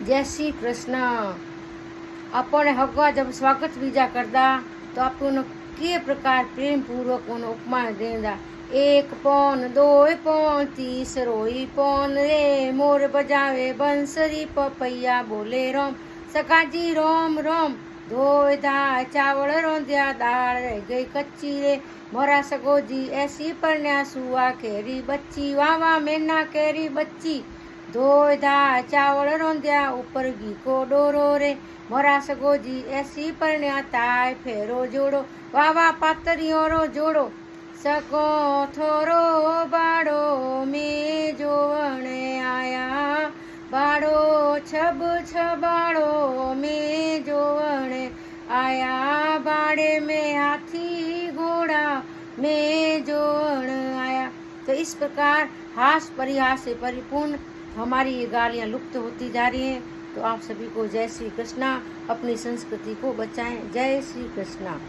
जय श्री कृष्ण। अपने हगवा जब स्वागत बीजा करदा तो आपको के प्रकार प्रेम पूर्वक उपमान देंदा। एक पौन दो पौन तीसरोई पौन रे मोर बजावे बंसरी पपैया बोले रोम सकाजी रोम रोम धोए धा चावल रोंद्या दाल रह गई कच्ची रे मोरा सगोजी ऐसी परण्या सुआ केरी बच्ची वावा मैना केरी बच्ची धोए धा चावल रोंद्या ऊपर घी को डोरो रे मोरा सगोजी ऐसी परण्या ताय फेरो जोड़ो वावा पातरियों रो जोड़ो सको थोरो बाड़ो में जोवण आया बाड़ो छब छबाड़ो में जोवण आया बाड़े में हाथी घोड़ा में जोवण आया। तो इस प्रकार हास परिहास से परिपूर्ण हमारी ये गालियाँ लुप्त होती जा रही हैं। तो आप सभी को जय श्री कृष्णा। अपनी संस्कृति को बचाएं। जय श्री कृष्णा।